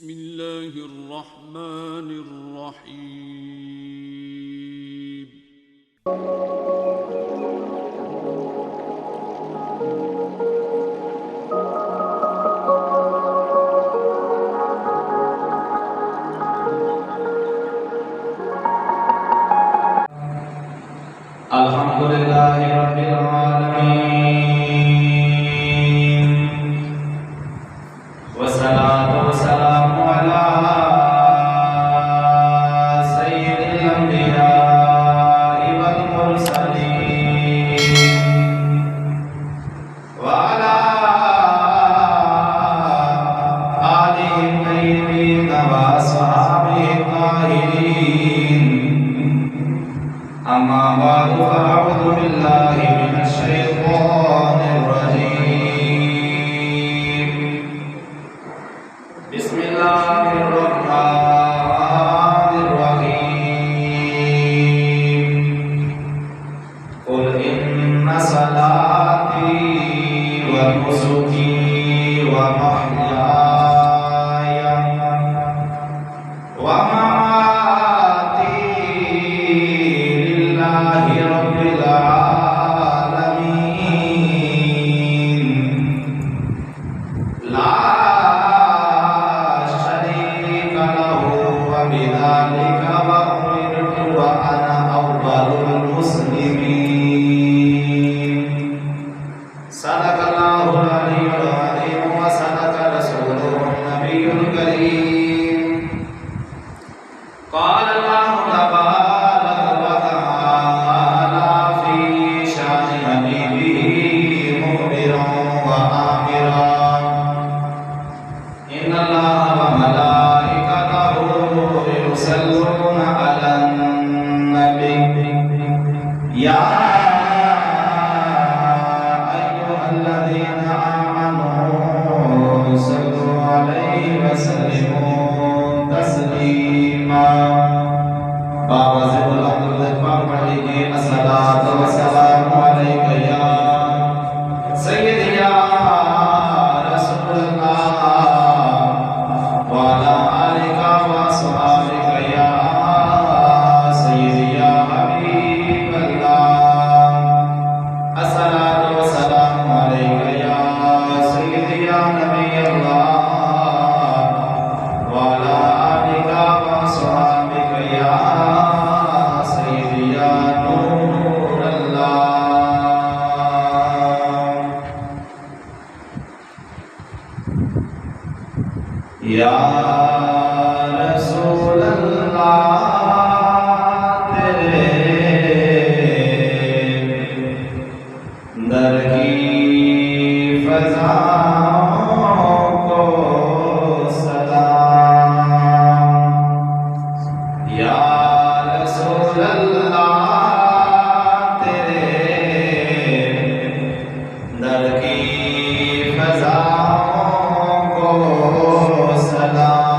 بسم الله الرحمن الرحيم. الحمد لله رب العالمين والصلاة والسلام على سيد الأنبياء والمرسلين وعلى آله الطيبين وأصحابه الطاهرين. أما بعد فأعوذ بالله من الشيطان الرجيم. بسم الله الرحمن الرحيم. قل إن صلاتي ونسكي ومحياي ومماتي لله رب العالمين لا شريك له وبذلك أمرت وأنا أول المسلمين. صدق الله العلي العظيم وصدق رسوله النبي الكريم. قال الله تبارك وتعالى في شأن حبيبه مخبرا وآمرا: إن الله وملائكته يصلون على النبي يا أيها الذين آمنوا صلوا عليه وسلموا تسليما. بابا سے بلند پاک پڑھ لیجیے: الصلاۃ والسلام علیک یا سید یا رسول اللہ وعلی آلک واصحابک یا سید یا حبیب اللہ. الصلاۃ والسلام علیک یا سید یا نبی اللہ وعلی آلک واصحابک یا سید یا نور اللہ. یا رسول اللہ تیرے در کی فضاؤں کو سلام. یا رسول اللہ تیرے در کی فضاؤں کو سلام.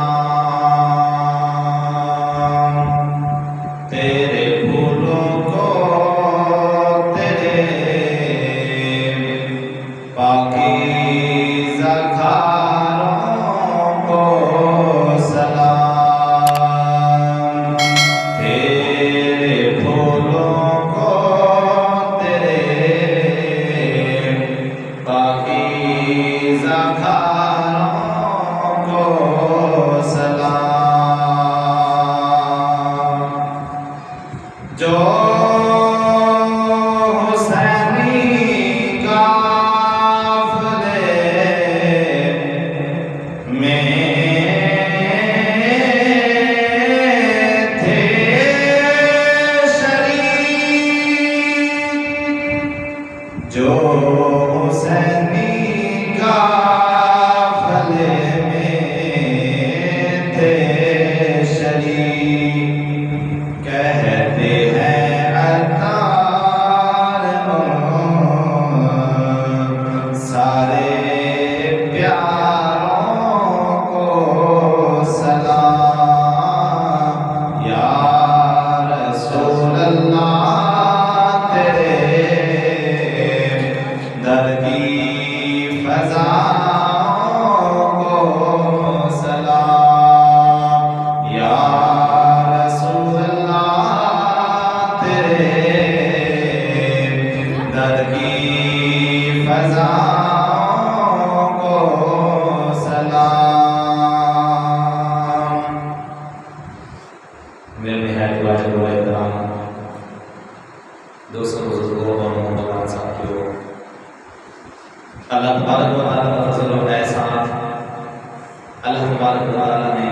تعالیٰ نے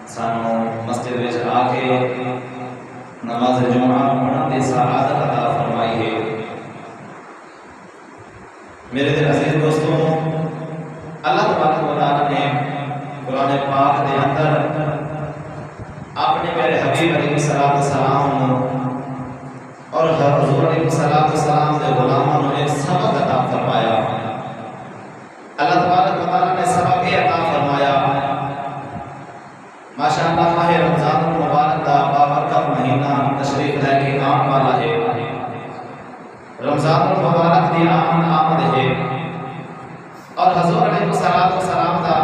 سانو مسجد وچ آ کے نماز جمعہ پڑھن دی سعادت عطا فرمائی ہے۔ میرے دل عزیز دوستوں، اللہ تبارک و تعالیٰ نے قرآن پاک دے اندر اپنے میرے حبیب علیہ السلام اور حضور علیہ السلام کے غلاموں نے ایک سبق عطا فرمایا۔ اللہ تبارک و تعالیٰ نے سبق یہ عطا فرمایا، ماشاءاللہ ماہ رمضان المبارک کا بابرکت مہینہ تشریف لے کے آنے والا ہے۔ رمضان المبارک دی آمد ہے اور حضور علیہ السلام کا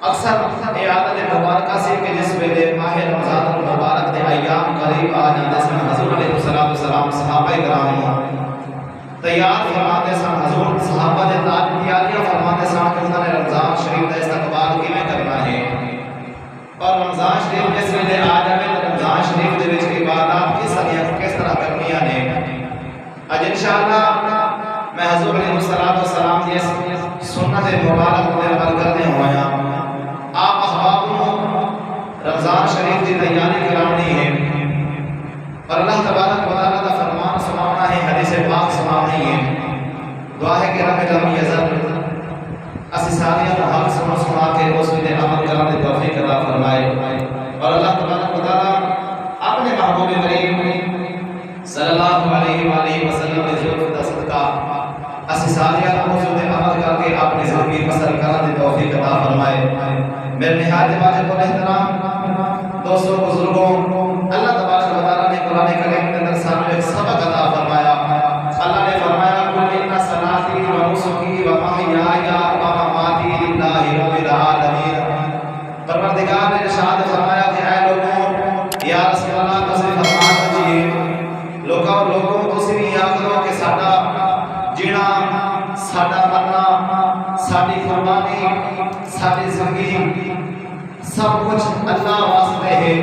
اکثر عادت مبارکہ سے کہ جس ویلے ماہ رمضان المبارک دے ایام قریب آ جاندے سن، حضور علیہ السلام صحابہ کرام تیار فرماتے سن، حضور صحابہ دے تیاریاں فرماتے سن کہ انہوں نے رمضان شریف کا استقبال کیویں کرنا ہے اور رمضان شریف جس ویلے آ جائے تو رمضان شریف دے وچ عبادات کس طرح کرنیاں نے۔ اج انشاءاللہ میں حضور علیہ السلام دی سنت مبارک دے عمل کرنے ہویا، آپ احباب کو رمضان شریف کی تیاری کرانی ہے اور اللہ تبارک و تعالیٰ کا فرمان سنانا ہے، حدیث پاک سنانی ہے۔ دعا ہے کہ رب لم یزل اسی ساریاں حق سنا کے اس پہ عمل کرنے کی توفیق عطا فرمائے اور اللہ تبارک و تعالیٰ اپنے محبوب کریم صلی اللہ علیہ وآلہ وسلم کے ذکر کا صدقہ اسی ساریاں اس پہ عمل کر کے اپنی زندگی بسر کرنے کی توفیق عطا فرمائے۔ میرے نہایت واجب و احترام دوستوں بزرگوں، اللہ تبارک و تعالیٰ نے قرآن کریم کے اندر سانو ایک سبق عطا فرمایا۔ اللہ نے فرمایا قل ان صلاتی و نسکی و محیای و مماتی للہ رب العالمین۔ پروردگار نے ارشاد فرمایا کہ اے لوگوں، یا رسول اللہ تسی فرما دیجئے لوگوں تسی بھی یاد کرو کہ ساڈا جینا، ساڈا مرنا، ساڈی قربانی، ساڈی زندگی سب کچھ اللہ واسطے ہے۔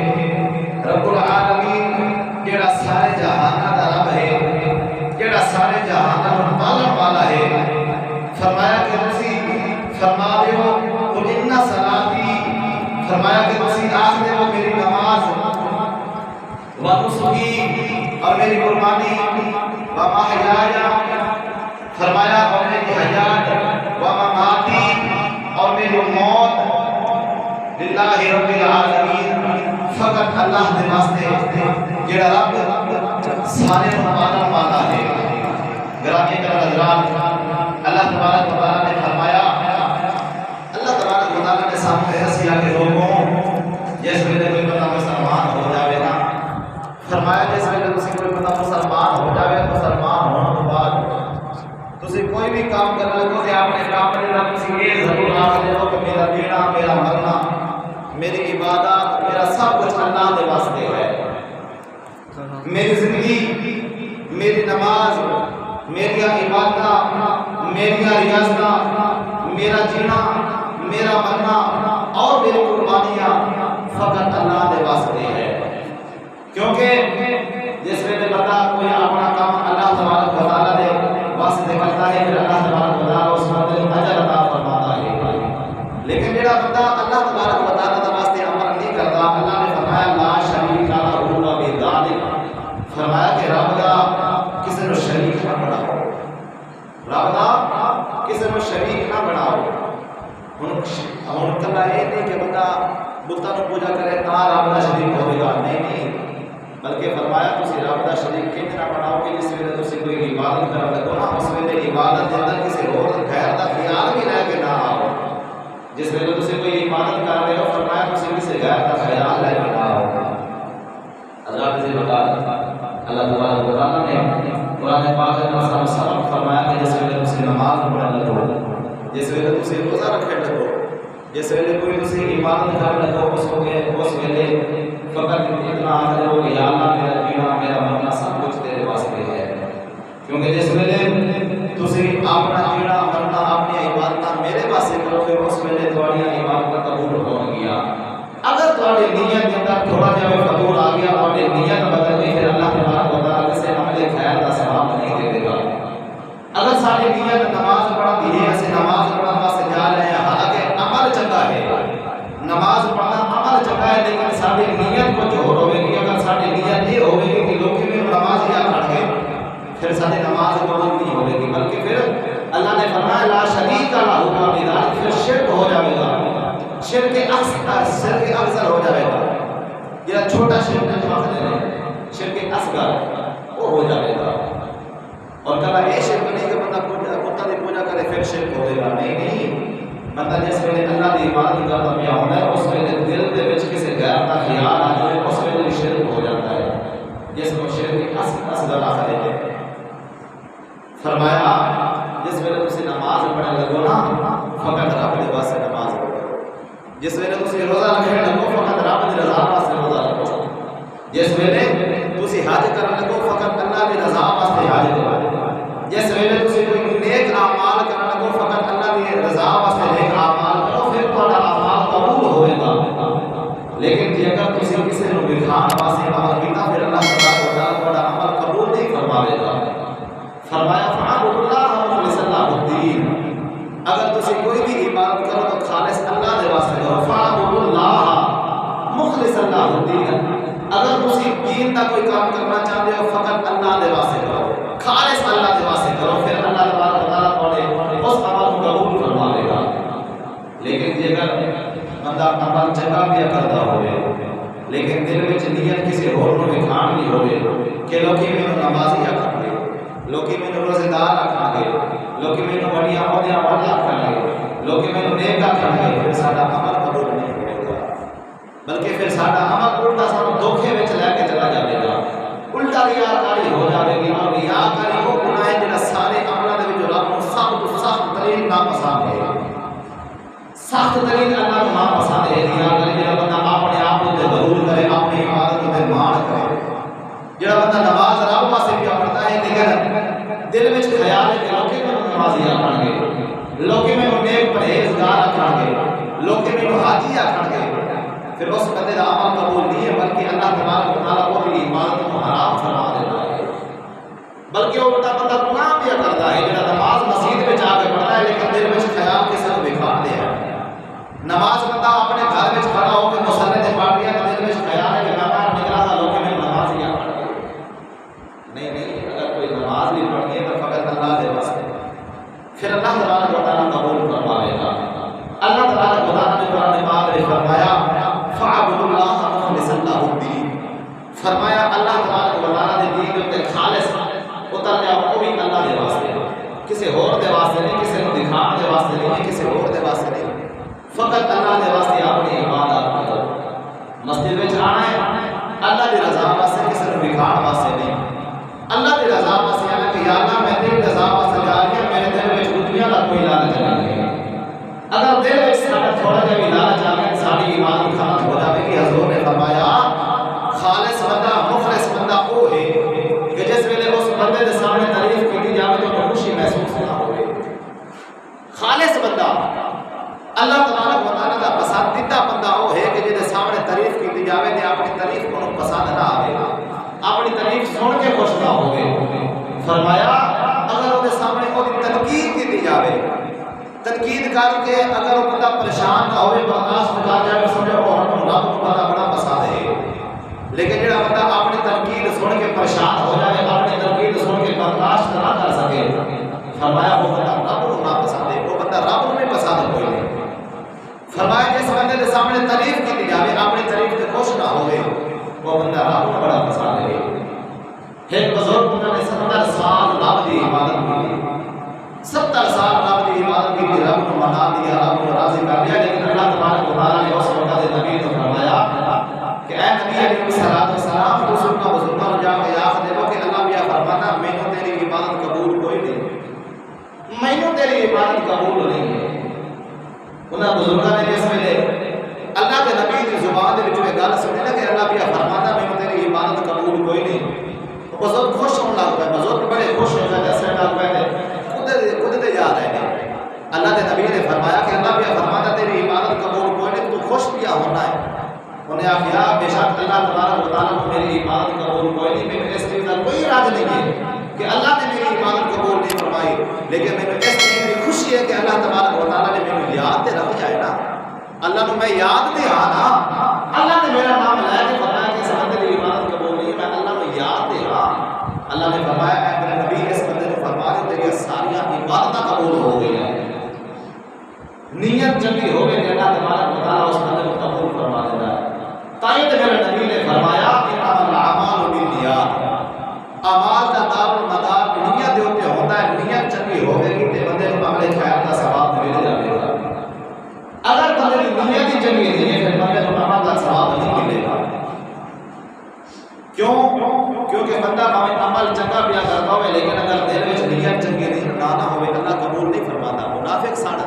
رب العالمین جڑا سارے جہان دا رب ہے، جڑا سارے جہان دا پالن والا ہے، فرمایا کہ تسی فرما دیو قل ان صلاتی، فرمایا کہ تسی آکھ دیو میری نماز و نسکی اور میری قربانی و محیایا، فرمایا اور میری حیات و مماتی اور میری موت للہ رب العالمین، فقط اللہ دے واسطے جڑا رب سارے پالن والا ہے۔ گرامی حضرات، اللہ تبارک و تعالیٰ نے فرمایا، اللہ تبارک و تعالیٰ نے سامنے ہسیا کے لوگوں جس ویلے کوئی بندہ مسلمان ہو جاوے نا، فرمایا جس ویلے تسی کوئی بندہ مسلمان ہو جاوے، مسلمان ہونے کے بعد تسی کوئی بھی کام کرنے لگو تے اپنے کام دے نال تسی یہ ضرور آکھ دیو کہ میرا جینا، میرا مرنا، میری عبادت، میرا سب کچھ اللہ دے واسطے ہے۔ میری زندگی، میری نماز، میری عبادت، میری ریاضت، میرا جینا، میرا مرنا اور میری قربانیاں فقط اللہ دے واسطے ہے۔ کیونکہ جس ویلے بندہ کوئی اپنا کام اللہ تبارک و تعالیٰ دے واسطے کرتا ہے، پھر اللہ تبارک و تعالیٰ اس بندے کو اجر عطا فرماتا ہے۔ لیکن جڑا بندہ اللہ تبارک و تعالیٰ دے واسطے عمل نہیں کرتا، اللہ نے فرمایا لا شریک لہ بذالک، فرمایا کہ رب دا کسی نو شریک نہ بناؤ، رب دا کسی نو شریک نہ بناؤ۔ ہن کلا یہ نہیں کہ بندہ بتاں نو پوجا کرے تا رب دا شریک ہوے گا، نہیں، بلکہ فرمایا تسی رب دا شریک کیوں نہ بناؤ کہ جس ویلے تسی کوئی عبادت کرن لگو نا، اس ویلے عبادت دے اندر کسی اور غیر دا خیال بھی لے کے نہ آؤ۔ جس ویلے تسی کوئی عبادت کر رہے ہو، فرمایا تسی کسی غیر دا خیال لے کے نہ آؤ۔ حضرات سے بتا اللہ تبارک و تعالیٰ نے قرآن پاک میں ہمیں سبق فرمایا کہ جس ویلے تسی نماز پڑھن لگو، جس ویلے تسی روزہ رکھن لگو، جس ویلے کوئی تسی عبادت کرن لگو، اس ویلے فقط اتنا آخر ہو کہ یا اللہ میرا جینا، میرا مرنا سب کچھ تیرے واسطے ہے۔ کیونکہ جس ویلے تسی اپنا جینا، مرنا، اپنی عبادت میرے واسطے کرو گے، اس ویلے تہاڈی عبادت قبول ہو گیا۔ اگر تہاڈی نیت کے اندر تھوڑا جہا قبول آ گیا، تہاڈی نیت بدل گئی، پھر اللہ تبارک و تعالیٰ کسی عمل خیر کا ثواب نہیں دے گا۔ اگر ساری نیت نماز پڑھن دی ہے، اسے نماز پڑھن واسطے جا رہے ہیں، حالانکہ عمل چنگا نماز پڑھنا عمل چنگا ہے لیکن ساری نیت کو جو ہوے گی اگر ساری نیت یہ ہوے گی کہ لوگ میں نماز یا پڑھ گئے پھر ساری نماز قبول نہیں ہوے گی بلکہ پھر اللہ نے فرمایا لا شریک لہ بذالک پھر شرک ہو جائے گا شرک اکثر ہو جائے گا یہ چھوٹا شرک شرک اصغر وہ ہو جائے گا اور کہا یہ شرک نہیں کہ بندہ بتوں کی پوجا کرے پھر شرک ہوئے گا نہیں بندہ جس ویلے اللہ کی عبادت کرتا پیا ہوتا ہے اس ویلے دل دے وچ کسی غیر کا خیال آ جائے اس ویلے شرک ہو جاتا ہے جس کو شرک اصغر آخر ہے فرمایا جس ویلے تسی نماز پڑھنے لگو نا فقط رب دے واسطے نماز پڑھو جس ویلے تسی روزہ رکھنے لگو فقط رب دی رضا واسطے روزہ رکھو جس ویلے تسی حج کرنے لگو فقط اللہ دی رضا واسطے حج کرو جس ویلے تسی کوئی نیک اعمال کرنے لگو فقط اللہ دی رضا واسطے نیک اعمال کرو پھر تہاڈا اعمال قبول ہوے گا لیکن جے اگر تسی کسی نوں دکھاؤن واسطے عمل کیتا پھر اللہ تبارک و تعالی تہاڈا عمل قبول نہیں فرماوے گا فرمایا فعبد اللہ مخلص اللہ الدین اگر تسی کوئی بھی عبادت کرو تو خالص اللہ دے واسطے کرو فعبد اللہ مخلص اللہ الدین اگر تسی دین دا کوئی کام کرنا چاہتے ہو فقط اللہ دے واسطے کرو خالص اللہ دے واسطے کرو پھر اللہ تبارک و تعالی تہاڈے اس عمل کو قبول فرماوے گا لیکن جے اگر بندہ عمل چنگا بھی کرتا ہوئے لیکن دل وچ نیت کسی ہور نوں وکھاؤن دی ہوئے کہ لوکی مینوں نمازی آکھن گے لوکی مینوں روزے دار آکھن گے لوکی مینوں وڈیاں عہدیاں والے آکھن گے لوکی مینوں نیک آکھن گے پھر ساڈا عمل قبول نہیں ہوئے گا بلکہ پھر ساڈا عمل الٹا سانوں دھوکے وچ لے کے چلا جائے گا الٹا ریاکاری ہو جائے گی اور ریاکاری وہ گناہ ہے جڑا سارے عملاں دے وچ رب نوں سخت ترین ناپسند ہے سخت ترین اللہ کو ناپسند ہے ریاکاری جڑا بندہ اپنے آپ تے غرور کرے اپنی عبادت تے مان کرے جڑا بندہ نماز رب واسطے بھی پڑھتا ہے لیکن دل وچ خیال ہے کہ لوکی میں نمازی آکھن گے لوکی میں نیک پرہیزگار آکھن گے لوکی میں حاجی آکھن گے پھر اس بندے کا عمل قبول نہیں ہے بلکہ اللہ تبارک و تعالی وہ بھی عبادت کو حرام فرما دیتا ہے بلکہ وہ بندہ گناہ بھی کرتا ہے جڑا نماز مسجد میں جا کے پڑھتا ہے لیکن دل میں خیال کے ساتھ بکھارتے ہیں نماز بندہ اپنے گھر میں کھڑا ہو کے مصلی تے پڑھ رہا ہے دل میں خیال ہے کہ میں باہر نکلا تھا لوگ میں نماز ہی پڑھ نہیں اگر کوئی نماز بھی پڑھنی ہے تو فقط اللہ دے واسطے پھر اللہ تبارک و تعالی قبول فرمائے گا اللہ تبارک و تعالی نے قرآن پاک میں فرمایا فعبد اللہ مخلص اللہ الدین فرمایا اللہ تبارک و تعالی دے دین تے خالص اتر جاؤ وہ بھی اللہ دے واسطے کسی اور دے واسطے نہیں کسی کو دکھانے دے واسطے نہیں کسی اور دے واسطے نہیں فقط اللہ دے واسطے اپنی عبادت کرو مسجد میں آنا ہے اللہ دی رضا واسطے کسی کو دکھانے واسطے نہیں اللہ دی رضا واسطے آنا کہ یا اللہ میں تیری رضا واسطے جا رہی ہوں میرے دل میں دنیا کا کوئی لالچ نہیں ہے اگر دل میں سارا تھوڑا جا بھی لالچ آ گیا ساری عبادت ختم ہو جائے گی حضور نے فرمایا خالص بندہ مخلص بندہ وہ ہے کہ جس ویلے اس بندے کے سامنے تعریف کی جائے تو خوشی محسوس نہ ہوئے خالص بندہ اللہ تبارک و تعالی کا پسندیدہ بندہ وہ ہے کہ جس سامنے تعریف کی جائے تو اپنی تعریف کو پسند نہ آئے اپنی تعریف سن کے خوش نہ ہوئے فرمایا اگر وہ سامنے وہ تنقید کی جائے تنقید کر کے اگر وہ بندہ پریشان نہ ہوئے برداشت کر جائے سمجھو وہ رب کو بڑا پسند ہے لیکن جڑا بندہ اپنی تنقید سن کے پریشان ہو جائے اپنی تنقید سن کے برداشت نہ کر سکے فرمایا وہ بندہ رب کو نہ پسند ہے وہ بندہ رب کو نہیں پسند کوئی نہیں فرمایا جس بندے کے سامنے تعریف کی جائے اپنی تعریف سے خوش نہ ہوئے وہ بندہ رب کو بڑا پسند ہے ایک بزرگ انہوں نے 70 سال رب کی عبادت کی 70 سال رب کی عبادت کی رب کو منا دیا رب کو راضی کر دیا لیکن اللہ تبارک و تعالی نے اس وقت نبی کو فرمایا کہ اے نبی علیہ الصلوۃ والسلام تو سننا بزرگوں جا کے یاد دیو کہ اللہ بیا فرماتا میں نے تیری عبادت قبول کوئی نہیں میں نے تیری عبادت قبول نہیں ہے انہاں بزرگوں نے جس ویلے اللہ کے نبی کی زبان دے وچ یہ گل سنی نا کہ اللہ بیا فرماتا میں نے تیری عبادت قبول کوئی نہیں بزرگ خوش ہونے لگ پے بزرگ بڑے خوش ہو گئے ہسنے لگ پے خود تے جا رہے ہیں اللہ کے نبی نے فرمایا کہ اللہ بیا فرماتا تیری عبادت قبول کوئی نہیں تو خوش کیا ہونا ہے انہیں آخیا بے شک اللہ تبارک و تعالیٰ کو میری عبادت قبول کوئی نہیں میرے اس چیز کا کوئی ارادہ نہیں ہے کہ اللہ نے میری عبادت قبول نہیں فرمائی لیکن میرے اس چیز کی خوشی ہے کہ اللہ تبارک و تعالیٰ نے میری یاد تے رکھ جائے نا اللہ نے میں یاد دیا نا اللہ نے میرا نام لے کے فرمایا کہ اس بندے کی عبادت قبول نہیں میں اللہ نے یاد دیا اللہ نے فرمایا اے میرے نبی اس بندے کو فرما دے تیری ساری عبادتیں قبول ہو گئی ہیں نیت چنگی ہو گئی اللہ تبارک و تعالی اس بندے کو قبول فرما دیتا ہے تائید میرے نبی نے فرمایا کہ الاعمال بالنیات اعمال کا دار و مدار نیت دے اوپر ہوتا ہے نیت چنگی ہو گئی تے بندے کو عمل خیر کا ثواب مل جائے گا اگر بندے کی نیت ہی چنگی نہیں ہے پھر بندے کو عمل کا ثواب نہیں ملے گا کیوں کیونکہ بندہ بھاوے عمل چنگا پیا کرتا ہوئے لیکن اگر دل وچ نیت چنگی نہیں نہ ہوئے اللہ قبول نہیں فرماتا منافق سن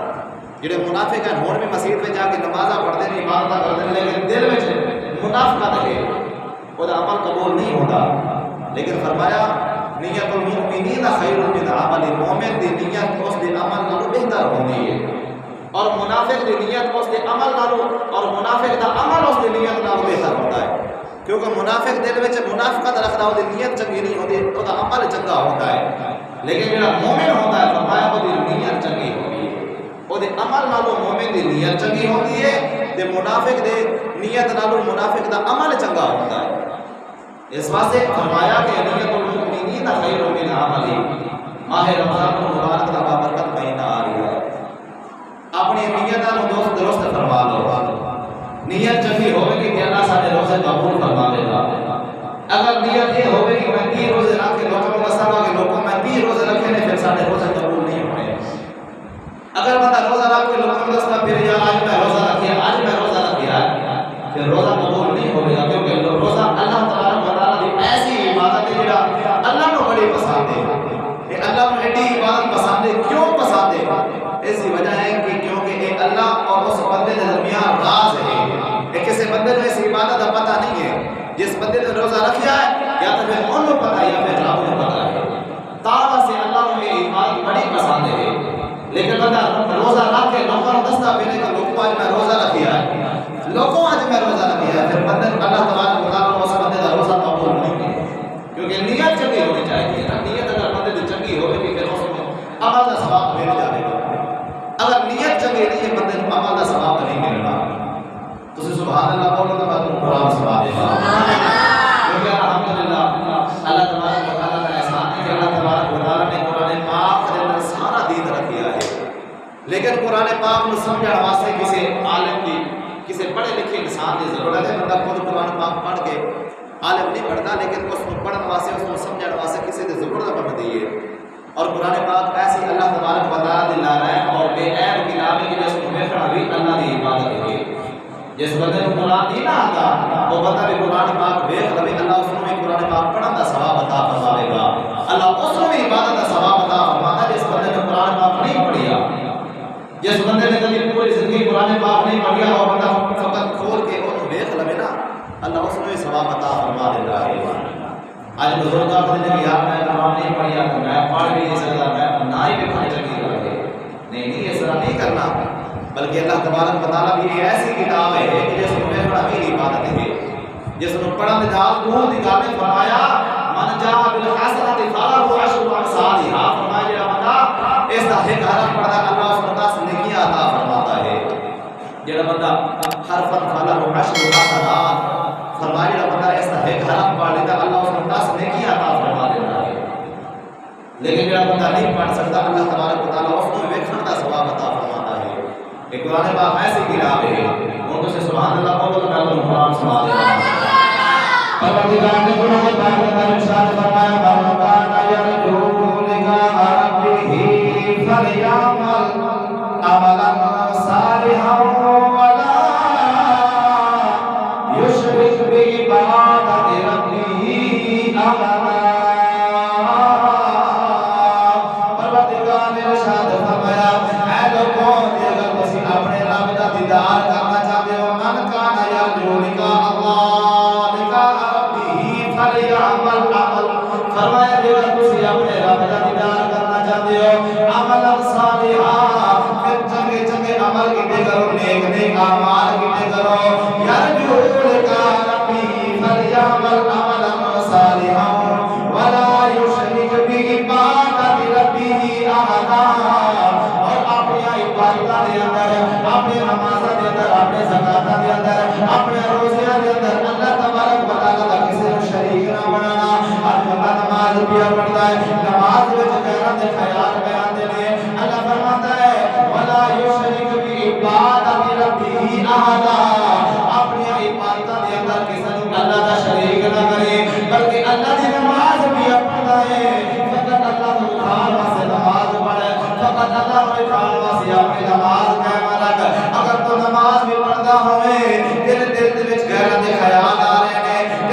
جڑے منافق ہیں ہن بھی مسجد میں جا کے نمازاں پڑھتے ہیں عبادت کرتے ہیں لیکن دل وچ منافقت ہے وہ عمل قبول نہیں ہوتا لیکن فرمایا نیت المؤمنین خیر من عمل مومن دی نیت اس دے عمل نالوں بہتر ہوندی ہے اور منافق دی نیت اس دے عمل نالوں اور منافق دا عمل اس دی نیت نالوں بہتر ہوتا ہے کیونکہ منافق دل وچ منافقت رکھدا او دی نیت چنگی نہیں ہوندی او دا عمل چنگا ہوتا ہے لیکن جڑا مومن ہوتا ہے فرمایا او دی نیت چنگی ہوندی ہے او دے عمل نالوں مومن دی نیت چنگی ہوندی ہے تے منافق دے نیت نالوں منافق دا عمل چنگا ہوتا ہے اس واسطے فرمایا کہ نیت المؤمنین خیر من عمل ماہ رمضان المبارک دا بابرکت مہینہ آ رہا ہے اپنی نیتاں نوں درست فرما لو نیت چنگی ہوے گی کہ اللہ سارے روزے قبول فرما لے گا اگر نیت یہ ہوے کہ میں 30 روزے رکھ کے لوگوں کو دساں کہ لوگوں میں 30 روزے رکھے نے پھر سارے روزے قبول نہیں ہونے اگر بندہ روزہ رکھ کے لوگوں کو دستا پھر یا آج میں روزہ رکھیا آج میں روزہ رکھیا پھر روزہ قبول نہیں ہوگا کیونکہ روزہ اللہ تبارک و تعالی دی ایسی عبادت ہے جڑا اللہ کو بڑی پسند ہے یہ اللہ کو ایڈی عبادت پسند ہے کیوں پسند ہے اس کی وجہ ہے کہ کیونکہ یہ اللہ اور اس بندے کے درمیان راز ہے کہ کسی بندے کو اس عبادت کا پتہ نہیں ہے جس بندے نے روزہ رکھا ہے یا تو پھر ان کو پتہ ہے یا پھر رب کو پتہ ہے تاں سے اللہ کو یہ عبادت بڑی پسند ہے لیکن بندہ روزہ رکھ کے لوگوں کو دستا پھر کہ لوگوں آج میں روزہ رکھیا ہے لوگوں آج میں روزہ رکھیا ہے پھر بندے اللہ تبارک و تعالی اس بندے کا روزہ قبول نہیں ہے کیونکہ نیت چنگی ہونی چاہیے نا نیت اگر بندے کی چنگی ہوگی کہ پھر اس کو عمل کا ثواب مل جائے گا اگر نیت چنگی نہیں ہے بندے کو عمل کا ثواب نہیں ملنا تو سبحان اللہ بولو تو میں تم قرآن سنا دے گا کیونکہ الحمدللہ اللہ تبارک و تعالی کا احسان ہے کہ اللہ تبارک و تعالی نے قرآن پاک کے اندر سارا دین رکھیا ہے لیکن قرآن پاک کو سمجھنے واسطے کسی عالم کی کسی پڑھے لکھے انسان کی ضرورت ہے بندہ خود قرآن پاک پڑھ کے عالم نہیں پڑھتا لیکن اس کو پڑھنے واسطے اس کو سمجھنے واسطے کسی کی ضرورت پڑتی ہے اور قرآن پاک ایسی اللہ تبارک و تعالی دلا رہا ہے اور بے عیب کتاب ہے کہ جس کو دیکھنا بھی اللہ کی عبادت ہے جس بندے کو قرآن نہیں نہ آتا وہ بندہ بھی قرآن پاک دیکھ لے اللہ اس کو بھی قرآن پاک پڑھنے کا ثواب عطا فرمائے گا اللہ اس کو بھی عبادت کا ثواب عطا فرماتا ہے جس بندے نے قرآن پاک نہیں پڑھیا جس بندے نے کبھی پوری زندگی قرآن پاک نہیں پڑھیا اور بندہ فقط کھول کے وہ دیکھ لے نا اللہ اس کو بھی ثواب عطا فرما دیتا ہے آج بزرگ آپ نے کہ یار میں قرآن نہیں پڑھیا تو میں پڑھ بھی نہیں سکتا میں نہ ہی پڑھنے چاہیے نہیں یہ سرا نہیں کرنا بلکہ اللہ تبارک و تعالی بھی ایسی کتاب ہے کہ جس کو پڑھنا بھی عبادت ہے جس کو پڑھن دا دور نکال نے فرمایا من جاء بالحسنۃ فله عشر امثالها فرمایا جڑا بندہ اس دا ایک حرف پڑھدا اللہ اس کو 10 نیکیاں عطا فرماتا ہے جڑا بندہ حرف فله عشر حسنات فرمایا جڑا بندہ اس دا ایک حرف پڑھ لیتا اللہ اس کو 10 نیکیاں عطا فرما دیتا ہے لیکن جڑا بندہ نہیں پڑھ سکتا اللہ تبارک و تعالی اس کو ویکھن دا ثواب عطا فرماتا ہے کہ قرآن پاک ایسی کتاب ہے ان کو سے سبحان اللہ بولو تو میں تو قرآن سنا دے رہا پروردگار نے قرآن پاک میں ارشاد فرمایا من کان یرجو لقاء ربہ فلیعمل عملا صالحا ولا یشرک بعبادۃ ربہ احدا پروردگار نے ارشاد فرمایا اے لوگوں اپنے رب کا دیدار کرنا چاہتے ہو من کان یرجو لقاء اللہ لقاء ربہ فلیعمل عمل فرمایا جو تسی اپنے رب کا دیدار کرنا چاہتے ہو عمل صالحا پھر چنگے چنگے عمل کیتے کرو نیک نیک اعمال کیتے کرو یرجو لقاء ربہ فلیعمل عملا صالحا ولا یشرک بعبادۃ ربہ احدا اور اپنی عبادت دے اندر اپنے نماز دے اندر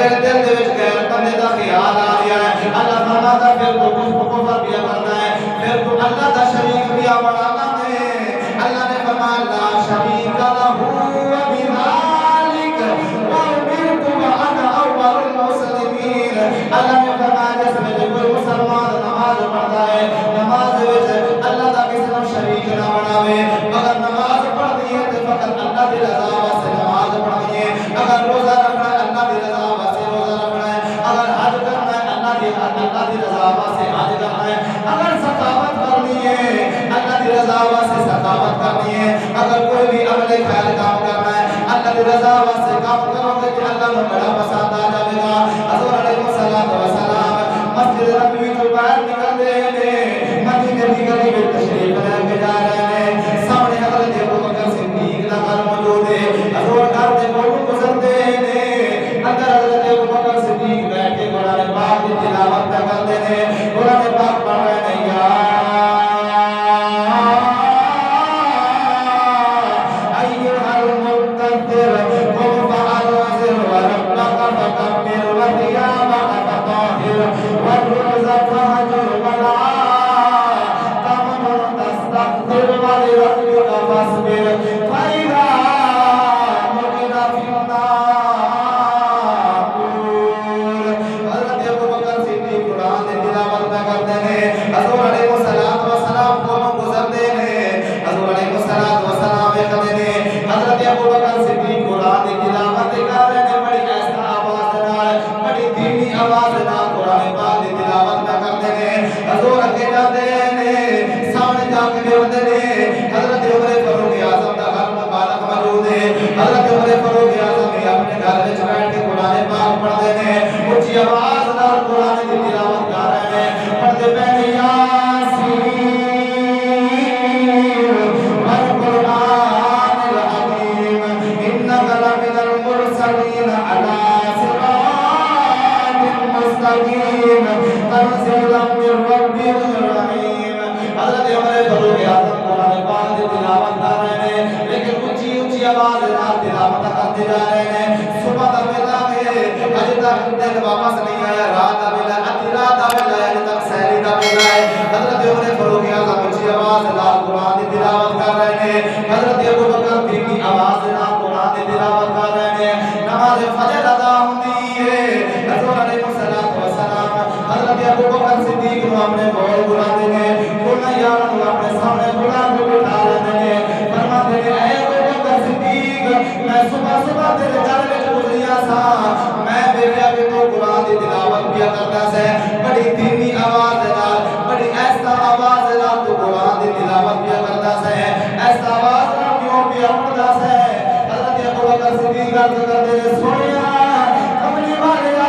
تیرے دل دے وچ غیر بندے دا خیال آ رہا ہے اللہ فرماتا پھر تو کفر بھی کرنا ہے پھر تو اللہ دا شریک بھی بنانا ہے اللہ نے فرمایا لا شریک لہ وبذالک امرت وانا اول المسلمین اللہ نے فرمایا جس میں کوئی مسلمان نماز پڑھتا ہے نماز وچ اللہ دا کسی نوں شریک نہ بناوے اگر نماز پڑھنی ہے تے فقط اللہ دی رضا واسطے نماز پڑھنی ہے اگر روزہ رکھنا ہے اللہ دی رضا واسطے روزہ رکھنا ہے اگر حج کرنا ہے اللہ دی رضا واسطے حج کرنا ہے اگر سخاوت کرنی ہے اللہ دی رضا واسطے سخاوت کرنی ہے اگر کوئی بھی عمل خیر کام کرنا ہے اللہ دی رضا واسطے کام کرو گے کہ اللہ کو بڑا پسند آ جائے گا حضور علیہ الصلوۃ والسلام مسجد نبوی تو باہر نکلتے ہیں مدینے کی گلی میں تشریف لے کے جا رہے ہیں سامنے حضرت ابو بکر صدیق کا گھر موجود ہے حضور گھر سے کوئی گزرتے ہیں اندر حضرت ابو بکر صدیق بیٹھ کے قرآن پاک کی تلاوت کرتے ہیں قرآن پاک پڑھ رہے ہیں یا ایھا المدثر قم فانذر وربک فکبر وثیابک فطہر والرجز فہجر والعتمر تستغفر ولربک فاصبر فإذا نقر في الناقور حضرت ابو بکر صدیق قرآن کی تلاوت کرتے ہیں حضور علیہ الصلوۃ والسلام کو گزرتے ہیں حضور علیہ الصلوۃ والسلام کہتے ہیں حضرت ابو بکر صدیق قرآن کی تلاوت کر رہے ہیں بڑی ایسا آواز نال بڑی دھیمی آواز نال قرآن پاک کی تلاوت کرتے ہیں حضور اگے جاتے ہیں سامنے جا کے بیٹھتے ہیں حضرت عمر فاروق اعظم کا گھر مبارک موجود ہے حضرت عمر فاروق اعظم بھی اپنے گھر وچ بیٹھ کے قرآن پاک پڑھتے ہیں اونچی آواز نال قرآن کی تلاوت کر رہے ہیں پڑھتے پہلے یاسین والقرآن الحکیم انک لمن المرسلین علی صراط مستقیم تنزیلا من رب الرحیم حضرت عمر فاروق اعظم قرآن پاک کی تلاوت کر رہے ہیں لیکن اونچی اونچی آواز نال تلاوت کرتے جا رہے ہیں صبح کا ویلا ہے اجے تک دن واپس نہیں آیا رات کا ویلا ادھی رات کا ویلا ہے اجے تک سحری کا ویلا ہے حضرت عمر فاروق اعظم اونچی آواز نال قرآن کی تلاوت کر رہے ہیں حضرت ابو بکر دھیمی آواز نال قرآن کی تلاوت کر رہے ہیں نماز فجر ادا ہوتی ہے حضور علیہ الصلوۃ والسلام حضرت ابو بکر صدیق کو اپنے کول بلاتے ہیں انہاں یار کو اپنے سامنے بلا کے بٹھا لیتے ہیں فرماتے ہیں اے ابو بکر صدیق میں صبح صبح تیرے گھر وچ گزریا سا میں دیکھا کہ تو قرآن کی تلاوت کیا کرتا ہے بڑی دھیمی آواز نال بڑی ایسا آواز نال تو قرآن کی تلاوت کیا کرتا ہے ایسا آواز نال کیوں پیا پڑھتا ہے حضرت ابو بکر صدیق عرض کرتے ہیں سنیا کملی والیا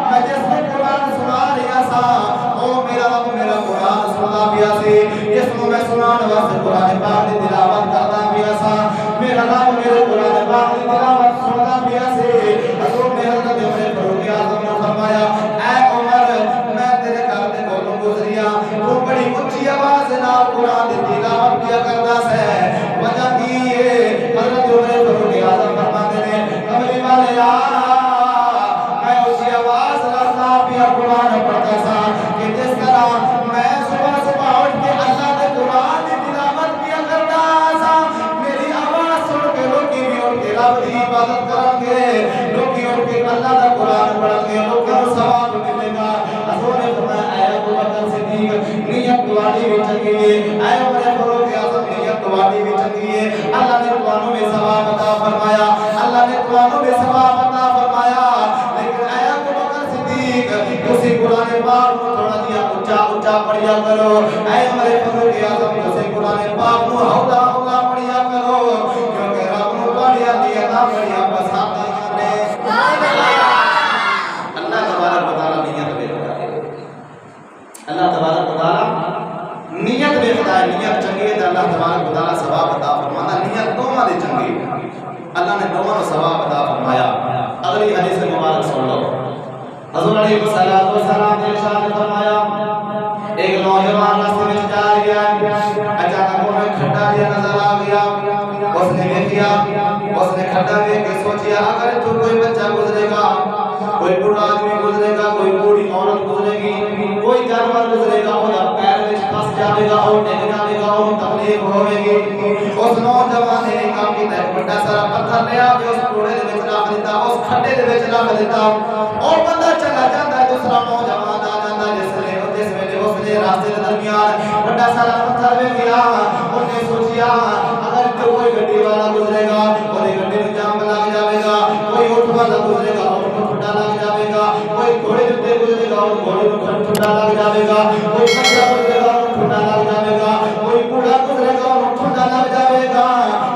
میں جس کو قرآن سنا رہا سا او میرا رب میرا قرآن سنا پیا سی جس کو میں سنان واسطے قرآن پاک کی تلاوت کرتا پیا سا میرا رب میرے قرآن پاک کی تلاوت سنتا پیا سی حضور نے حضرت عمر فاروق اعظم نے فرمایا اے عمر میں تیرے گھر دے کولوں گزریا تو بڑی اونچی آواز نال قرآن کی تلاوت کیا کرتا ہے وجہ کی ہے حضرت عمر فاروق اعظم فرماتے ہیں کملی والے میں اونچی آواز نال پیا قرآن پڑھتا سا کہ جس طرح میں صبح صبح اٹھ کے اللہ کے قرآن کی تلاوت کیا کرتا سا میری آواز سن کے لوگی بھی اٹھ کے رب کی عبادت کریں گے لوگی اٹھ کے اللہ کا قرآن پڑھیں گے لوگوں کو ثواب ملے گا حضور نے فرمایا اے ابو بکر صدیق نیت تمہاری بھی چنگی ہے اے عمر فاروق اعظم نیت تمہاری بھی چنگی ہے اللہ نے تمہاروں میں ثواب عطا فرمایا اللہ نے تمہاروں میں ثواب عطا فرمایا لیکن اے ابو بکر صدیق اسی قرآن پاک کو تھوڑا دیا اونچا اونچا پڑھیا کرو اے عمر فاروق اعظم اسی قرآن پاک کو ہولا ہولا پڑھیا کرو کیونکہ رب نے پڑھیا دیا تھا پڑھیا پسند کرنے اللہ تبارک و تعالی نیت بے خدا ہے اللہ تبارک و تعالی نیت بے خدا ہے نیت چنگی ہے اللہ تبارک و تعالی ثواب عطا فرماتا نیت دوواں دی چنگی اللہ نے دوواں کو ثواب عطا فرمایا اگلی حدیث مبارک سن لو حضور علیہ الصلوۃ والسلام نے ارشاد فرمایا ایک نوجوان راستے میں جا رہا ہے اچانک انہیں کھڈا دیا نظر آ گیا اس نے دیکھا اس نے کھڈا دیکھ کے سوچیا اگر تو کوئی بچہ گزرے گا کوئی بوڑھا آدمی گزرے گا، کوئی بوڑھی عورت گزرے گی، کوئی جانور گزرے گا، وہ پیر میں پھنس جائے گا اور ڈگ جائے گا اور تکلیف ہوے گی۔ اس نوجوان نے کام کیتا ہے، بڑا سارا پتھر لیا کے اس کوڑے دے وچ رکھ دتا، اس کھڈے دے وچ رکھ دتا، اور بندہ چلا جاندا ہے۔ دوسرا نوجوان آ جاندا ہے، جس ویلے اس نے راستے دے درمیان بڑا سارا پتھر ویکھیا، اس نے سوچیا اگر کوئی گڈی والا گزرے گا، اودی گڈی نوں جام لگ جاوے گا، کوئی اٹھ والا گزرے گا، اٹھ نوں ٹھڈا لگ جاوے گا، کوئی گھوڑے تے گزرے گا، گھوڑے نوں ٹھڈا لگ جاوے گا، کوئی بچہ گزرے گا، ٹھڈا لگ جاوے گا، کوئی بوڑھا گزرے گا، ٹھڈا لگ جاوے گا،